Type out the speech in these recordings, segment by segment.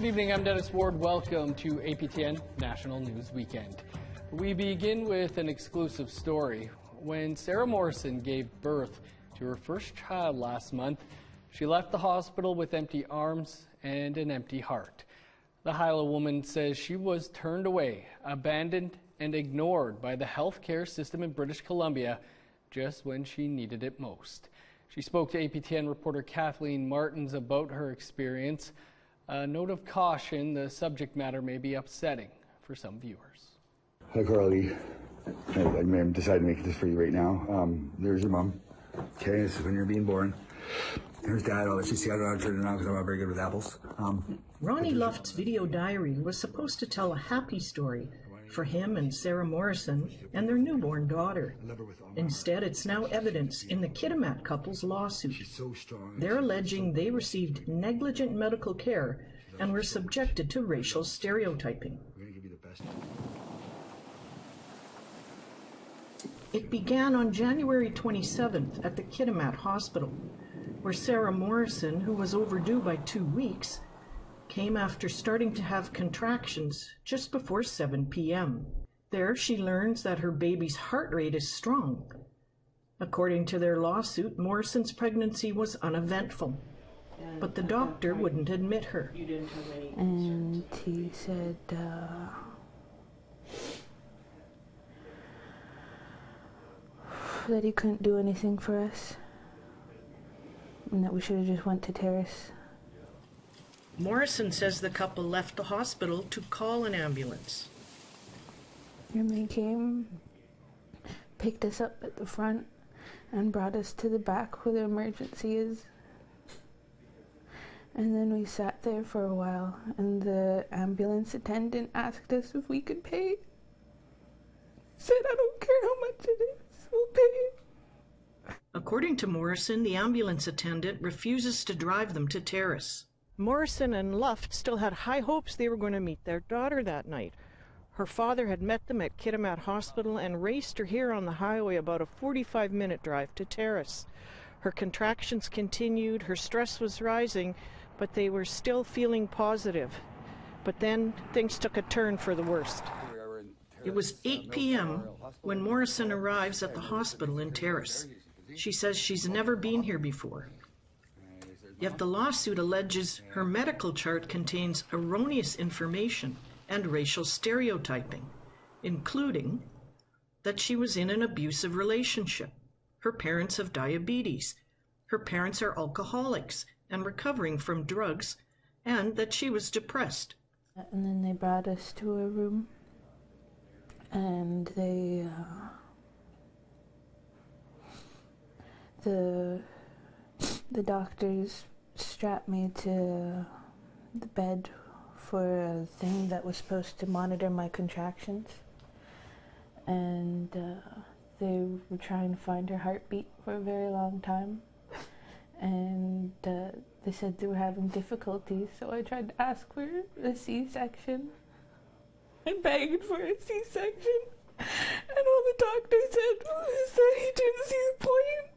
Good evening, I'm Dennis Ward. Welcome to APTN National News Weekend. We begin with an exclusive story. When Sarah Morrison gave birth to her first child last month, she left the hospital with empty arms and an empty heart. The Haisla woman says she was turned away, abandoned, and ignored by the healthcare system in British Columbia just when she needed it most. She spoke to APTN reporter Kathleen Martins about her experience. A note of caution, the subject matter may be upsetting for some viewers. Hi, Carly. I decided to make this for you right now. There's your mom. Okay, this is when you're being born. There's Dad. I'll let you see. I don't know how to turn it on because I'm not very good with apples. Ronnie Luft's video diary was supposed to tell a happy story for him and Sarah Morrison and their newborn daughter. Instead, it's now evidence in the Kitimat couple's lawsuit. They're alleging they received negligent medical care and were subjected to racial stereotyping. It began on January 27th at the Kitimat Hospital, where Sarah Morrison, who was overdue by 2 weeks, came after starting to have contractions just before 7 p.m. There she learns that her baby's heart rate is strong. According to their lawsuit, Morrison's pregnancy was uneventful, but the doctor wouldn't admit her. And he said, that he couldn't do anything for us, and that we should have just went to Terrace. Morrison says the couple left the hospital to call an ambulance. And they came, picked us up at the front, and brought us to the back where the emergency is. And then we sat there for a while, and the ambulance attendant asked us if we could pay. Said, I don't care how much it is, we'll pay it. According to Morrison, the ambulance attendant refuses to drive them to Terrace. Morrison and Luft still had high hopes they were going to meet their daughter that night. Her father had met them at Kitimat Hospital and raced her here on the highway about a 45-minute drive to Terrace. Her contractions continued, her stress was rising, but they were still feeling positive. But then things took a turn for the worst. It was 8 p.m. when Morrison arrives at the hospital in Terrace. She says she's never been here before. Yet the lawsuit alleges her medical chart contains erroneous information and racial stereotyping, including that she was in an abusive relationship, her parents have diabetes, her parents are alcoholics and recovering from drugs, and that she was depressed. And then they brought us to a room, and the doctors strapped me to the bed for a thing that was supposed to monitor my contractions, and they were trying to find her heartbeat for a very long time, and they said they were having difficulties, so I tried to ask for a C-section. I begged for a C-section, and all the doctor said was that he didn't see the point.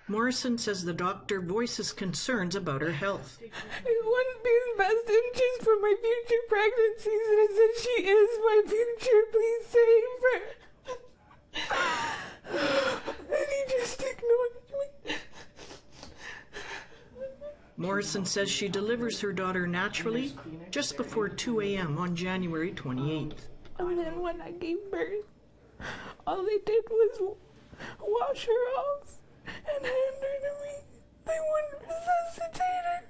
Morrison says the doctor voices concerns about her health. It wouldn't be in the best interest for my future pregnancies, and I said, she is my future, please save her. And he just ignored me. Morrison says she delivers her daughter naturally just before 2 a.m. on January 28th. And then when I gave birth, all they did was wash her off and hand her to me. They wouldn't resuscitate her.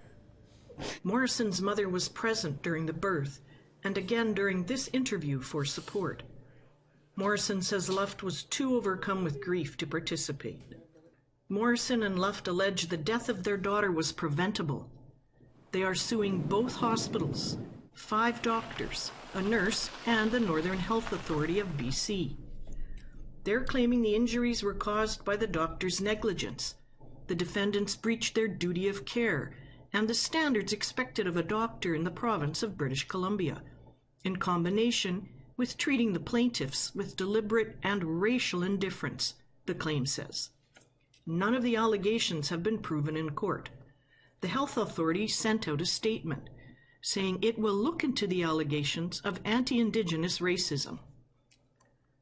Morrison's mother was present during the birth and again during this interview for support. Morrison says Luft was too overcome with grief to participate. Morrison and Luft allege the death of their daughter was preventable. They are suing both hospitals, 5 doctors, a nurse, and the Northern Health Authority of BC. They're claiming the injuries were caused by the doctor's negligence. The defendants breached their duty of care and the standards expected of a doctor in the province of British Columbia, in combination with treating the plaintiffs with deliberate and racial indifference, the claim says. None of the allegations have been proven in court. The health authority sent out a statement saying it will look into the allegations of anti-Indigenous racism.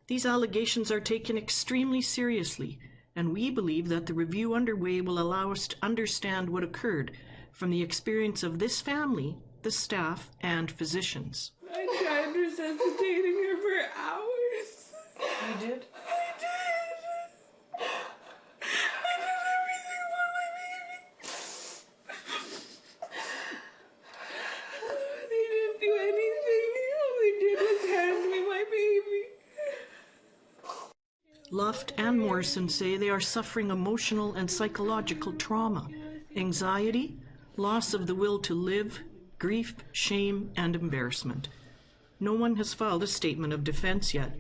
These allegations are taken extremely seriously, and we believe that the review underway will allow us to understand what occurred from the experience of this family, the staff, and physicians. I tried resuscitating her for hours. You did? I did. I did everything for my baby. They didn't do anything. All they did was hand me my baby. Luft and Morrison say they are suffering emotional and psychological trauma, anxiety, loss of the will to live, grief, shame, and embarrassment. No one has filed a statement of defense yet,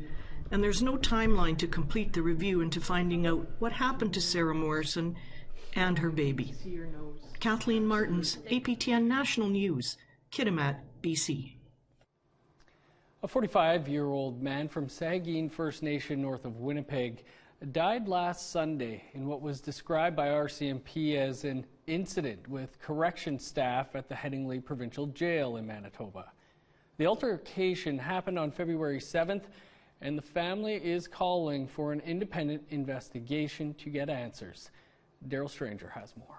and there's no timeline to complete the review into finding out what happened to Sarah Morrison and her baby. Kathleen Martins, APTN National News, Kitimat, BC. A 45-year-old man from Sagkeeng First Nation north of Winnipeg died last Sunday in what was described by RCMP as an incident with corrections staff at the Haisla provincial jail in Manitoba. The altercation happened on February 7th, and the family is calling for an independent investigation to get answers. Daryl Stranger has more.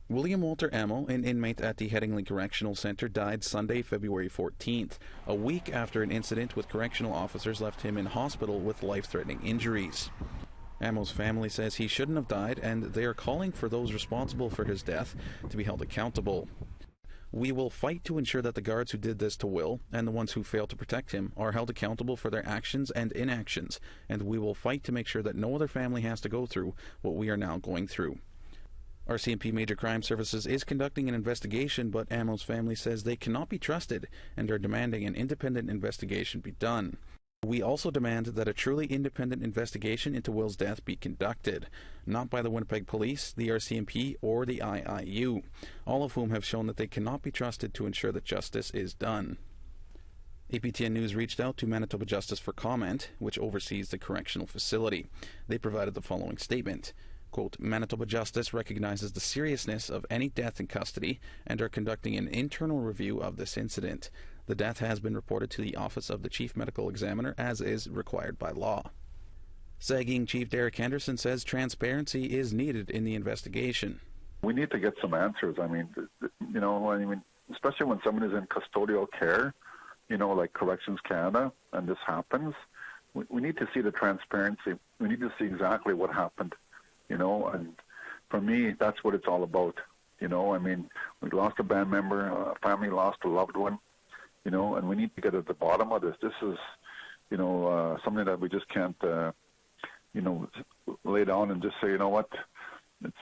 William Walter Amo, an inmate at the Haisla Correctional Centre, died Sunday, February 14th, a week after an incident with correctional officers left him in hospital with life-threatening injuries. Amo's family says he shouldn't have died, and they are calling for those responsible for his death to be held accountable. We will fight to ensure that the guards who did this to Will, and the ones who failed to protect him, are held accountable for their actions and inactions, and we will fight to make sure that no other family has to go through what we are now going through. RCMP Major Crime Services is conducting an investigation, but Amo's family says they cannot be trusted and are demanding an independent investigation be done. We also demand that a truly independent investigation into Will's death be conducted, not by the Winnipeg Police, the RCMP, or the IIU, all of whom have shown that they cannot be trusted to ensure that justice is done. APTN News reached out to Manitoba Justice for comment, which oversees the correctional facility. They provided the following statement. Quote, Manitoba Justice recognizes the seriousness of any death in custody and are conducting an internal review of this incident. The death has been reported to the Office of the Chief Medical Examiner as is required by law. Sagkeeng Chief Derek Henderson says transparency is needed in the investigation. We need to get some answers. I mean, especially when someone is in custodial care, like Corrections Canada, and this happens, we need to see the transparency. We need to see exactly what happened. And for me, that's what it's all about. We lost a band member, a family lost a loved one, and we need to get at the bottom of this. This is, something that we just can't, lay down and just say, you know what,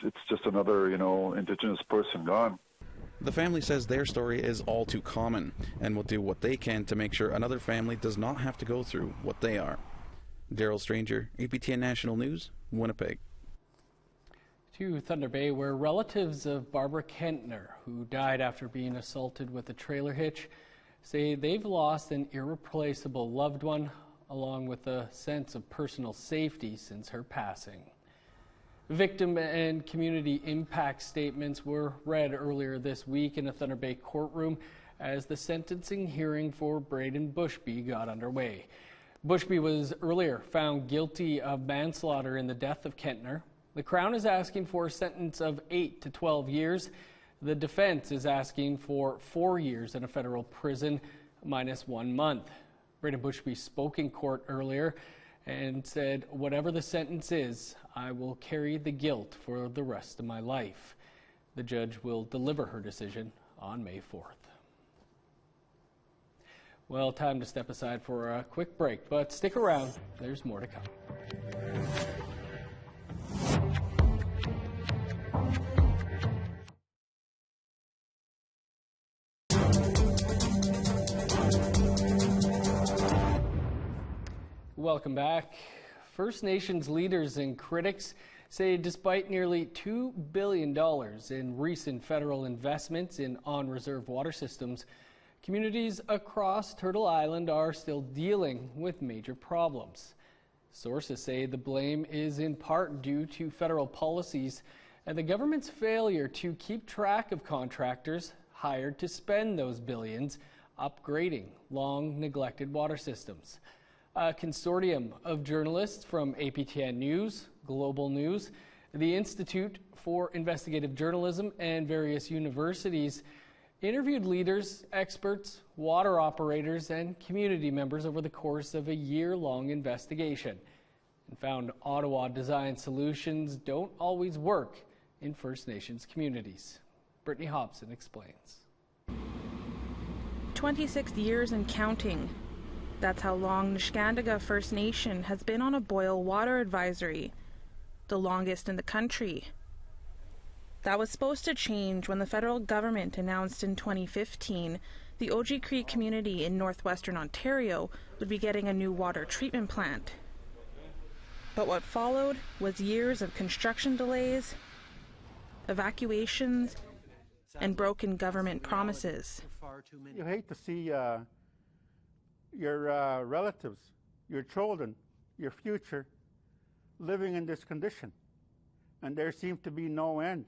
it's just another, Indigenous person gone. The family says their story is all too common and will do what they can to make sure another family does not have to go through what they are. Daryl Stranger, APTN National News, Winnipeg. To Thunder Bay, where relatives of Barbara Kentner, who died after being assaulted with a trailer hitch, say they've lost an irreplaceable loved one, along with a sense of personal safety since her passing. Victim and community impact statements were read earlier this week in a Thunder Bay courtroom as the sentencing hearing for Braden Bushby got underway. Bushby was earlier found guilty of manslaughter in the death of Kentner. The Crown is asking for a sentence of 8 to 12 years. The defense is asking for 4 years in a federal prison minus 1 month. Braden Bushby spoke in court earlier and said, whatever the sentence is, I will carry the guilt for the rest of my life. The judge will deliver her decision on May 4th. Well, time to step aside for a quick break, but stick around. There's more to come. Welcome back. First Nations leaders and critics say despite nearly $2 billion in recent federal investments in on-reserve water systems, communities across Turtle Island are still dealing with major problems. Sources say the blame is in part due to federal policies and the government's failure to keep track of contractors hired to spend those billions upgrading long neglected water systems. A consortium of journalists from APTN News, Global News, the Institute for Investigative Journalism, and various universities interviewed leaders, experts, water operators, and community members over the course of a year-long investigation, and found Ottawa-designed solutions don't always work in First Nations communities. Brittany Hobson explains. 26 years and counting. That's how long Neskantaga First Nation has been on a boil water advisory, the longest in the country. That was supposed to change when the federal government announced in 2015 the OG Creek community in northwestern Ontario would be getting a new water treatment plant. But what followed was years of construction delays, evacuations, and broken government promises. You hate to see your relatives, your children, your future living in this condition, and there seems to be no end.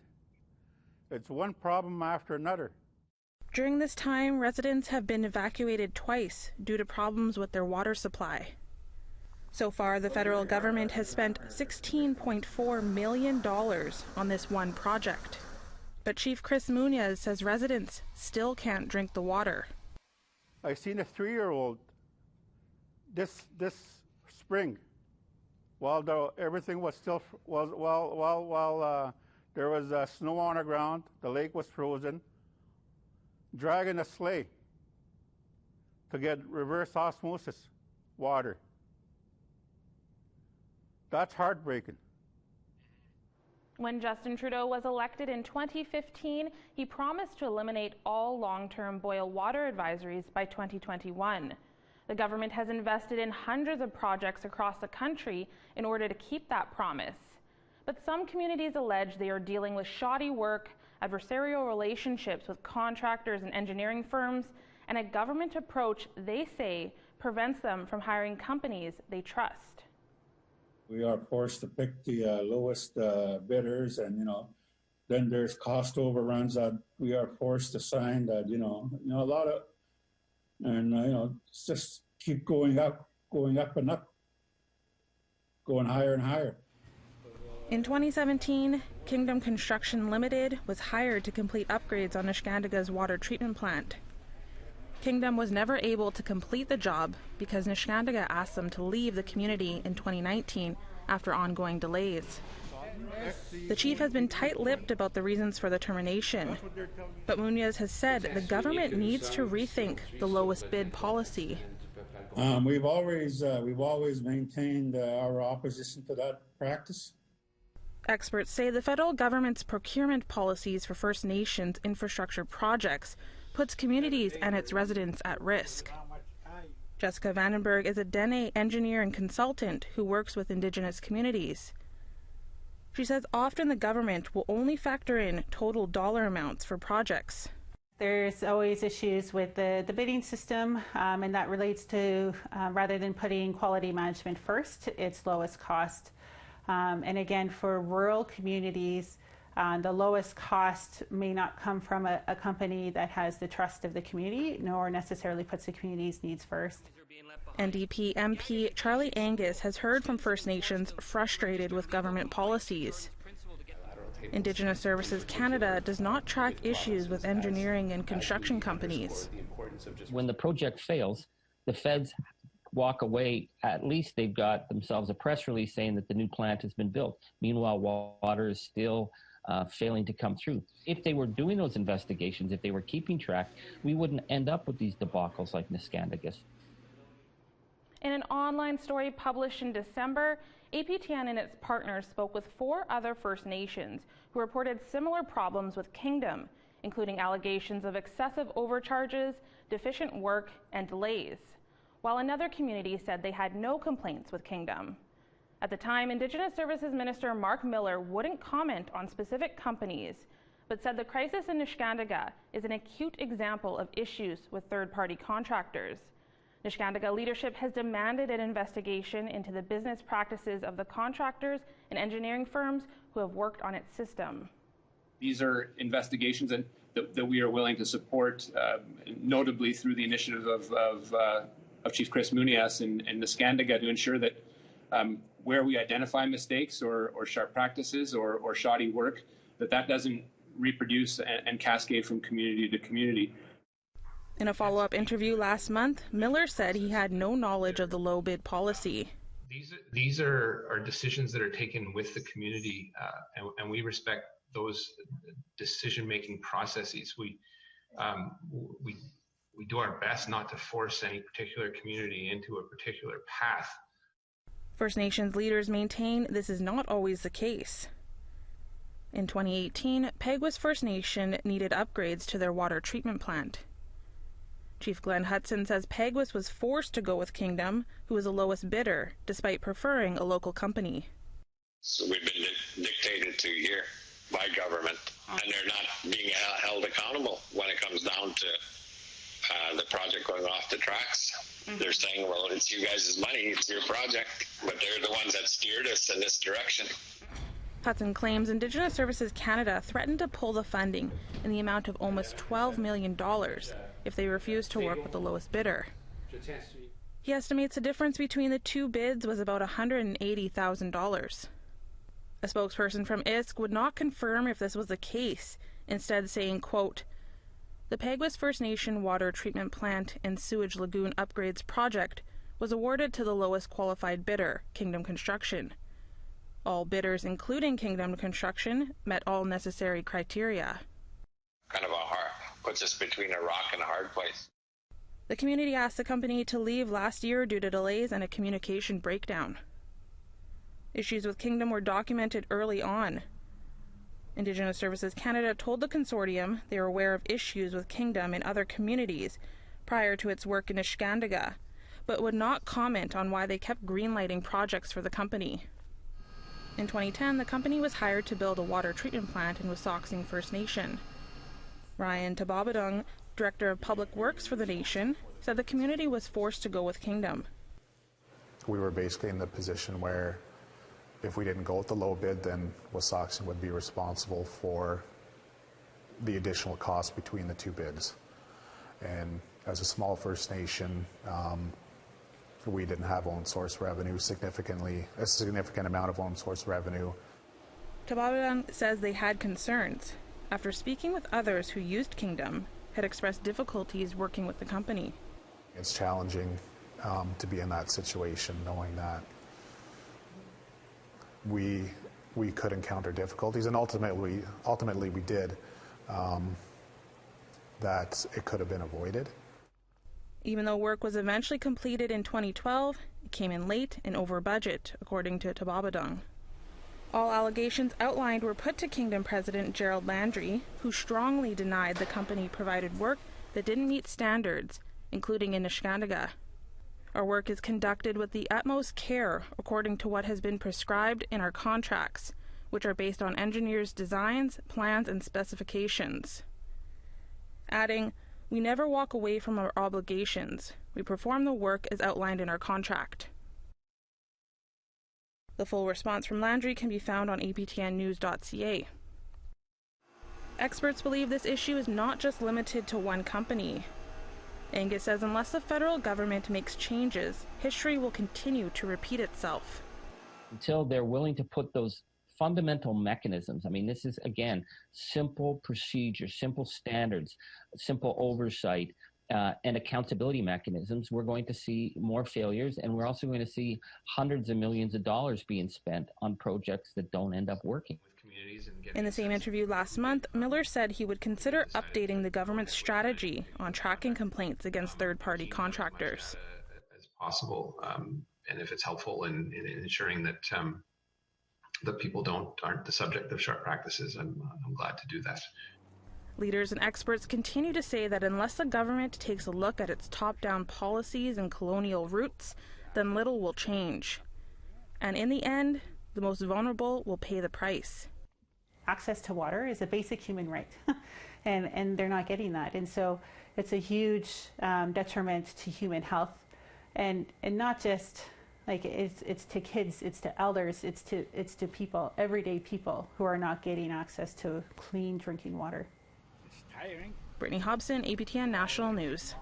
It's one problem after another. During this time, residents have been evacuated twice due to problems with their water supply. So far, the federal government has spent $16.4 million on this one project. But Chief Chris Munoz says residents still can't drink the water. I seen a 3-year-old this spring, while everything was still while there was snow on the ground, the lake was frozen, dragging a sleigh to get reverse osmosis water. That's heartbreaking. When Justin Trudeau was elected in 2015, he promised to eliminate all long-term boil water advisories by 2021. The government has invested in hundreds of projects across the country in order to keep that promise. But some communities allege they are dealing with shoddy work, adversarial relationships with contractors and engineering firms, and a government approach they say prevents them from hiring companies they trust. We are forced to pick the lowest bidders, and then there's cost overruns that we are forced to sign. That a lot of, and just keep going up and up, going higher and higher. In 2017, Kingdom Construction Limited was hired to complete upgrades on Neskantaga's water treatment plant. Kingdom was never able to complete the job because Neskantaga asked them to leave the community in 2019 after ongoing delays. The chief has been tight-lipped about the reasons for the termination, but Munoz has said the government needs to rethink the lowest bid policy. We've always maintained our opposition to that practice. Experts say the federal government's procurement policies for First Nations infrastructure projects puts communities and its residents at risk. Jessica Vandenberg is a Dene engineer and consultant who works with Indigenous communities. She says often the government will only factor in total dollar amounts for projects. There's always issues with the bidding system, and that relates to, rather than putting quality management first, it's lowest cost. And again, for rural communities, the lowest cost may not come from a company that has the trust of the community, nor necessarily puts the community's needs first. NDP MP Charlie Angus has heard from First Nations frustrated with government policies. Indigenous Services Canada does not track issues with engineering and construction companies. When the project fails, the feds walk away. At least they've got themselves a press release saying that the new plant has been built. Meanwhile, water is still failing to come through. If they were doing those investigations, if they were keeping track, we wouldn't end up with these debacles like Neskantaga's. In an online story published in December, APTN and its partners spoke with 4 other First Nations who reported similar problems with Kingdom, including allegations of excessive overcharges, deficient work, and delays, while another community said they had no complaints with Kingdom. At the time, Indigenous Services Minister Mark Miller wouldn't comment on specific companies, but said the crisis in Neskantaga is an acute example of issues with third-party contractors. Niskandiga leadership has demanded an investigation into the business practices of the contractors and engineering firms who have worked on its system. These are investigations that we are willing to support, notably through the initiative of Chief Chris Munias and Niskandiga, to ensure that where we identify mistakes or sharp practices or shoddy work, that doesn't reproduce and cascade from community to community. In a follow-up interview last month, Miller said he had no knowledge of the low bid policy. These are decisions that are taken with the community, and we respect those decision-making processes. We do our best not to force any particular community into a particular path. First Nations leaders maintain this is not always the case. In 2018, Peguis First Nation needed upgrades to their water treatment plant. Chief Glenn Hudson says Peguis was forced to go with Kingdom, who was the lowest bidder, despite preferring a local company. So we've been dictated to here by government, and they're not being held accountable when it comes down to the project going off the tracks. They're saying, well, it's you guys' money, it's your project, but they're the ones that steered us in this direction. Hudson claims Indigenous Services Canada threatened to pull the funding in the amount of almost $12 million if they refused to work with the lowest bidder. He estimates the difference between the two bids was about $180,000. A spokesperson from ISK would not confirm if this was the case, instead saying, quote, "The Peguis First Nation water treatment plant and sewage lagoon upgrades project was awarded to the lowest qualified bidder, Kingdom Construction. All bidders, including Kingdom Construction, met all necessary criteria." Kind of puts us between a rock and a hard place. The community asked the company to leave last year due to delays and a communication breakdown. Issues with Kingdom were documented early on. Indigenous Services Canada told the consortium they were aware of issues with Kingdom in other communities prior to its work in Niskandiga, but would not comment on why they kept greenlighting projects for the company. In 2010, the company was hired to build a water treatment plant in Sagkeeng First Nation. Ryan Tababadung, Director of Public Works for the nation, said the community was forced to go with Kingdom. We were basically in the position where if we didn't go with the low bid, then Sagkeeng would be responsible for the additional cost between the two bids. And as a small First Nation, we didn't have own source revenue, a significant amount of own source revenue. Tababadung says they had concerns. After speaking with others who used Kingdom, had expressed difficulties working with the company. It's challenging to be in that situation, knowing that we could encounter difficulties, and ultimately we did. That it could have been avoided. Even though work was eventually completed in 2012, it came in late and over budget, according to Tababadung. All allegations outlined were put to Kingdom President Gerald Landry, who strongly denied the company provided work that didn't meet standards, including in Niskandiga. Our work is conducted with the utmost care according to what has been prescribed in our contracts, which are based on engineers' designs, plans, and specifications. Adding, "We never walk away from our obligations. We perform the work as outlined in our contract." The full response from Landry can be found on aptnnews.ca. Experts believe this issue is not just limited to one company. Angus says unless the federal government makes changes, history will continue to repeat itself. Until they're willing to put those fundamental mechanisms, I mean, this is, again, simple procedures, simple standards, simple oversight, and accountability mechanisms, we're going to see more failures, and we're also going to see hundreds of millions of dollars being spent on projects that don't end up working. In the same interview last month, Miller said he would consider updating the government's strategy on tracking complaints against third-party contractors. As possible, and if it's helpful in ensuring that that people aren't the subject of sharp practices, I'm glad to do that. Leaders and experts continue to say that unless the government takes a look at its top-down policies and colonial roots, then little will change. And in the end, the most vulnerable will pay the price. Access to water is a basic human right, and they're not getting that. And so it's a huge detriment to human health and not just like it's to kids, it's to elders, it's to people, everyday people who are not getting access to clean drinking water. It's tiring. Brittany Hobson, APTN National News.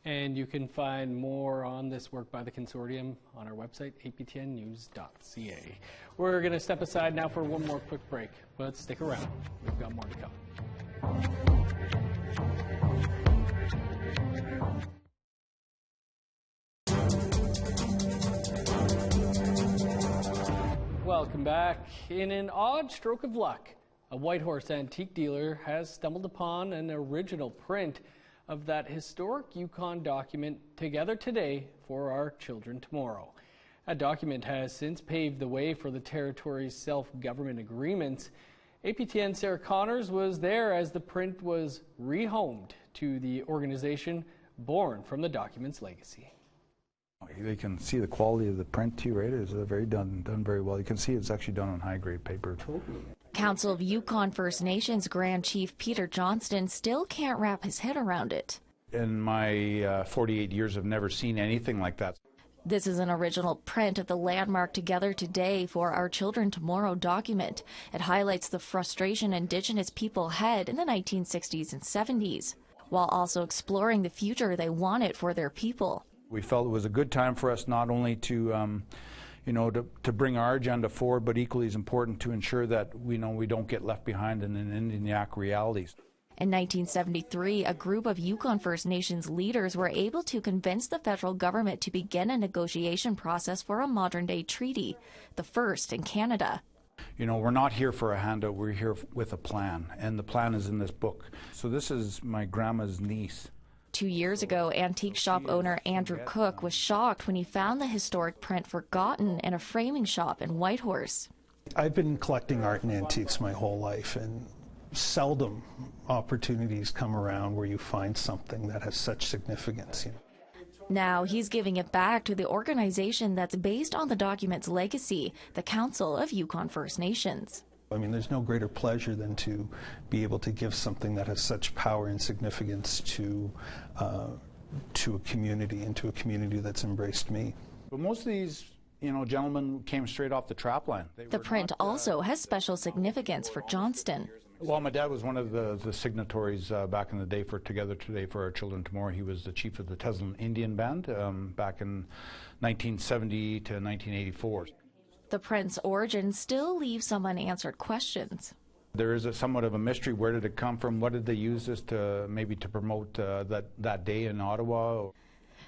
And you can find more on this work by the consortium on our website, aptnnews.ca. We're going to step aside now for one more quick break, but stick around. We've got more to come. Welcome back. In an odd stroke of luck, a Whitehorse antique dealer has stumbled upon an original print of that historic Yukon document, Together Today for Our Children Tomorrow. That document has since paved the way for the territory's self-government agreements. APTN Sarah Connors was there as the print was rehomed to the organization born from the document's legacy. You can see the quality of the print too, right? It's done very well. You can see it's actually done on high-grade paper. Council of Yukon First Nations Grand Chief Peter Johnston still can't wrap his head around it. In my 48 years, I've never seen anything like that. This is an original print of the landmark Together Today for Our Children Tomorrow document. It highlights the frustration Indigenous people had in the 1960s and 70s, while also exploring the future they wanted for their people. We felt it was a good time for us not only to to bring our agenda forward, but equally as important to ensure that we don't get left behind in Indian realities. In 1973, a group of Yukon First Nations leaders were able to convince the federal government to begin a negotiation process for a modern-day treaty, the first in Canada. We're not here for a handout, we're here with a plan, and the plan is in this book. So this is my grandma's niece. 2 years ago, antique shop owner Andrew Cook was shocked when he found the historic print forgotten in a framing shop in Whitehorse. I've been collecting art and antiques my whole life, and seldom opportunities come around where you find something that has such significance. Now he's giving it back to the organization that's based on the document's legacy, the Council of Yukon First Nations. I mean, there's no greater pleasure than to be able to give something that has such power and significance to a community, and to a community that's embraced me. But most of these, gentlemen came straight off the trapline. The print also has special significance for Johnston. Well, my dad was one of the signatories back in the day for Together Today for Our Children Tomorrow. He was the chief of the Teslin Indian Band back in 1970 to 1984. The print's origin still leaves some unanswered questions. There is somewhat of a mystery. Where did it come from? What did they use this to promote that day in Ottawa?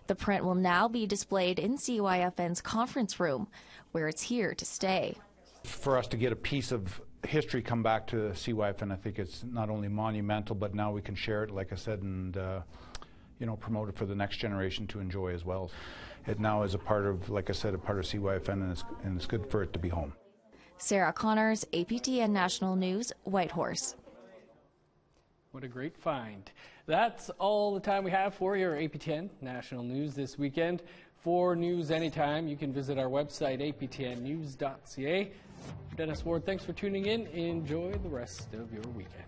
The print will now be displayed in CYFN's conference room, where it's here to stay. For us to get a piece of history come back to CYFN, I think it's not only monumental, but now we can share it, like I said, and promote it for the next generation to enjoy as well. It now is a part of, like I said, a part of CYFN, and it's good for it to be home. Sarah Connors, APTN National News, Whitehorse. What a great find. That's all the time we have for your APTN National News this weekend. For news anytime, you can visit our website, aptnnews.ca. Dennis Ward, thanks for tuning in. Enjoy the rest of your weekend.